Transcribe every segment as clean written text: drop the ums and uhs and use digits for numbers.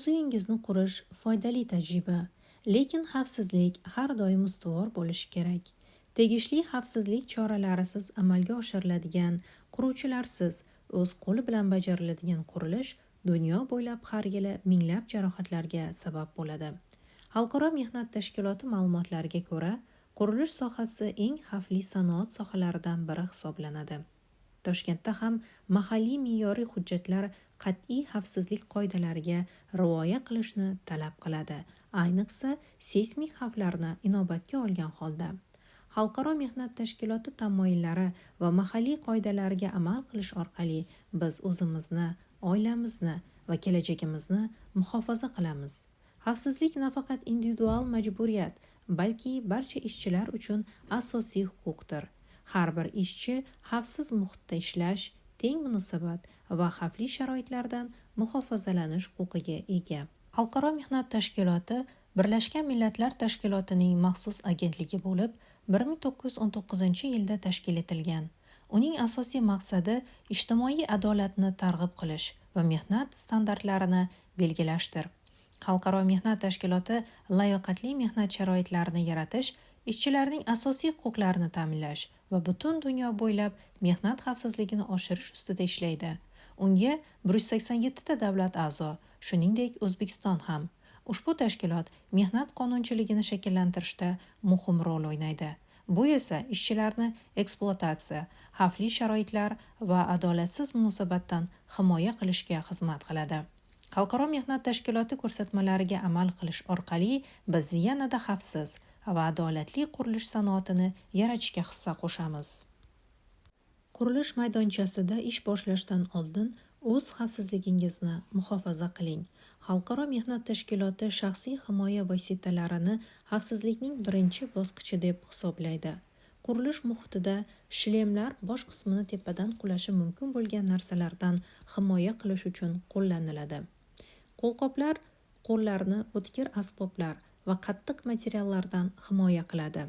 O'z uyingizni qurish foydali tajriba, lekin xavfsizlik har doim ustuvor bo'lishi kerak. Tegishli xavfsizlik choralarisiz amalga oshiriladigan, quruvchilarsiz, o'z qo'li bilan bajariladigan qurilish dunyo bo'ylab har yili minglab jarohatlarga sabab bo'ladi. Xalqaro mehnat tashkiloti ma'lumotlariga ko'ra, qurilish sohasi eng xavfli sanoat sohalaridan biri hisoblanadi. Toshkentda ham mahalliy me'yoriy hujjatlar qat'iy xavfsizlik qoidalariga rioya qilishni talab qiladi, ayniqsa seysmik xavflarni inobatga olgan holda. Xalqaro mehnat tashkiloti tamoyillari va mahalliy qoidalarga amal qilish orqali biz o'zimizni, oilamizni va kelajagimizni muhofaza qilamiz. Xavfsizlik nafaqat individual majburiyat, balki barcha ishchilar uchun asosiy huquqdir. Har bir ishchi xavfsiz muhitda ishlash, teng munosabat va xavfli sharoitlardan muhofazalanish huquqiga ega. Xalqaro mehnat tashkiloti Birlashgan Millatlar Tashkilotining maxsus agentligi bo'lib, 1919-yilda tashkil etilgan. Uning asosiy maqsadi ijtimoiy adolatni targ'ib qilish va mehnat standartlarini belgilashdir. Xalqaro mehnat tashkiloti layoqatli mehnat sharoitlarini yaratish, ishchilarning asosiy huquqlarini ta'minlash va butun dunyo bo'ylab mehnat xavfsizligini oshirish ustida ishlaydi. Unga 187 ta davlat a'zo, shuningdek O'zbekiston ham. Ushbu tashkilot mehnat qonunchiligini shakllantirishda muhim rol o'ynaydi. Bu esa ishchilarni ekspluatatsiya, xavfli sharoitlar va adolatsiz munosabatdan himoya qilishga xizmat qiladi. Xalqaro mehnat tashkiloti ko'rsatmalariga amal qilish orqali biz yanada xavfsiz va adolatli qurilish sanoatini yaratishga hissa qo'shamiz. Qurilish maydonchasida ish boshlashdan oldin o'z xavfsizligingizni muhofaza qiling. Xalqaro mehnat tashkiloti shaxsiy himoya vositalarini xavfsizlikning birinchi bosqichi deb hisoblaydi. Qurilish muhitida shlemlar bosh qismini tepadan qulashi mumkin bo'lgan narsalardan himoya qilish uchun qo'llaniladi. Qo'lqoplar qo'llarni o'tkir asboblar va qattiq materiallardan himoya qiladi.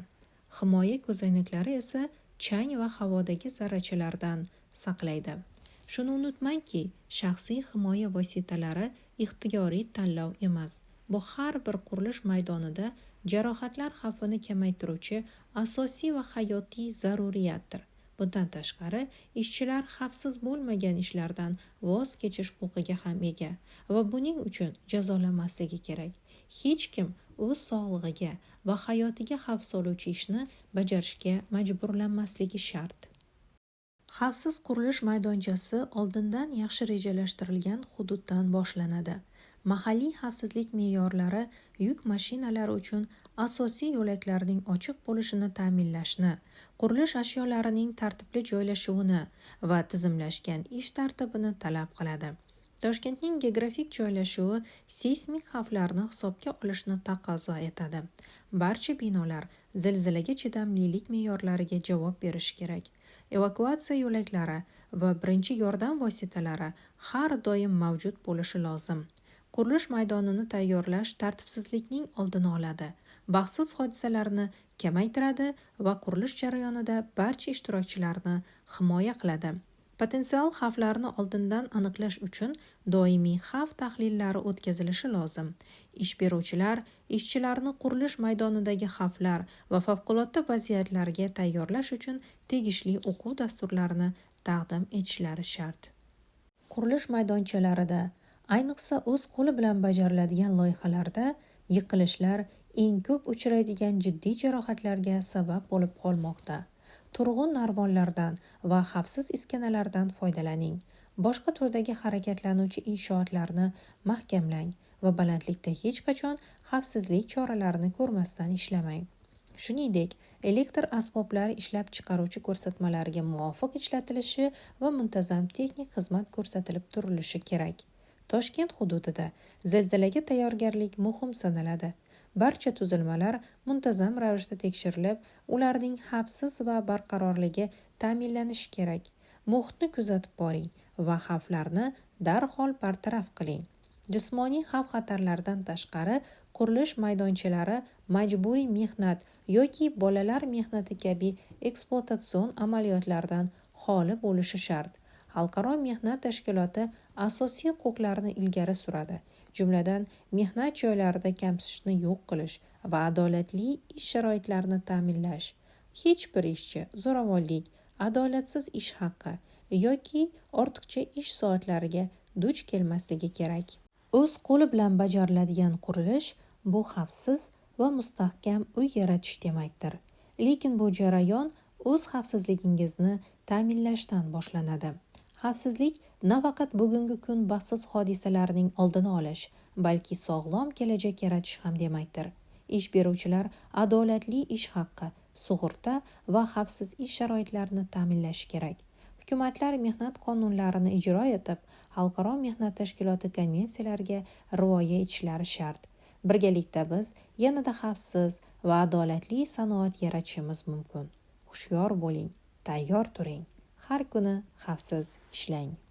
Himoya ko'zoynaklari esa chang va havodagi zarrachalardan saqlaydi. Shuni unutmangki, shaxsiy himoya vositalari ixtiyoriy tanlov emas. Bu har bir qurilish maydonida jarohatlar xavfini kamaytiruvchi asosiy va hayotiy zaruriyatdir. Bundan tashqari, ishchilar xavfsiz bo'lmagan ishlardan voz kechish huquqiga ham ega va buning uchun jazolanmasligi kerak. Hech kim o'z sog'lig'iga va hayotiga xavf soluvchi ishni bajarishga majburlanmasligi shart. Xavfsiz qurilish maydonchasi oldindan yaxshi rejalashtirilgan hududdan boshlanadi. Mahalliy xavfsizlik me'yorlari yuk mashinalari uchun asosiy yo'laklarning ochiq bo'lishini ta'minlashni, qurilish ashyolarining tartibli joylashuvini va tizimlashgan ish tartibini talab qiladi. Toshkentning geografik joylashuvi seysmik xavflarni hisobga olishni taqozo etadi. Barcha binolar zilzilaga chidamlilik me'yorlariga javob berishi kerak. Evakuatsiya yo'laklari va birinchi yordam vositalari har doim mavjud bo'lishi lozim. Qurilish maydonini tayyorlash tartibsizlikning oldini oladi, baxtsiz hodisalarni kamaytiradi va qurilish jarayonida barcha ishtirokchilarni himoya qiladi. Potensial xavflarni oldindan aniqlash uchun doimiy xavf tahlillari o'tkazilishi lozim. Ish beruvchilar ishchilarni qurilish maydonidagi xavflar va favqulodda vaziyatlarga tayyorlash uchun tegishli o'quv dasturlarini taqdim etishlari shart. Qurilish maydonchalarida, ayniqsa o'z qo'li bilan bajariladigan loyihalarda yiqilishlar eng ko'p uchraydigan jiddiy jarohatlarga sabab bo'lib qolmoqda. Turg'un narvonlardan va xavfsiz iskanalardan foydalaning. Boshqa turdagi harakatlanuvchi inshootlarni mahkamlang va balandlikda hech qachon xavfsizlik choralarini ko'rmasdan ishlamang. Shuningdek, elektr asboblari ishlab chiqaruvchi ko'rsatmalariga muvofiq ishlatilishi va muntazam texnik xizmat ko'rsatilib turilishi kerak. Toshkent hududida zilzilaga tayyorgarlik muhim sanaladi. Barcha tuzilmalar muntazam ravishda tekshirilib, ularning xavfsiz va barqarorligi ta'minlanishi kerak. Muhitni kuzatib boring va xavflarni darhol bartaraf qiling. Jismoniy xavf-xatarlardan tashqari, qurilish maydonchalari majburiy mehnat yoki bolalar mehnati kabi ekspluatatsion amaliyotlardan xoli bo'lishi shart. Xalqaro mehnat tashkiloti asosiy huquqlarni ilgari suradi. jumladan mehnat joylarida kamsitishni yo'q qilish va adolatli ish sharoitlarini ta'minlash. Hech bir ishchi zo'ravonlik, adolatsiz ish haqi yoki ortiqcha ish soatlariga duch kelmasligi kerak. O'z qo'li bilan bajariladigan qurilish bu xavfsiz va mustahkam uy yaratish demakdir. Lekin bu jarayon o'z xavfsizligingizni ta'minlashdan boshlanadi. Xavfsizlik nafaqat bugungi kun baxtsiz hodisalarning oldini olish, balki sog'lom kelajak yaratish ham demakdir. Ish beruvchilar adolatli ish haqi, sug'urta va xavfsiz ish sharoitlarini ta'minlashi kerak. Hukumatlar mehnat qonunlarini ijro etib, Xalqaro mehnat tashkiloti konvensiyalariga rioya etishlari shart. Birgalikda biz yanada xavfsiz va adolatli sanoat yaratishimiz mumkin. Hushyor bo'ling, tayyor turing. Har kuni xavfsiz ishlang.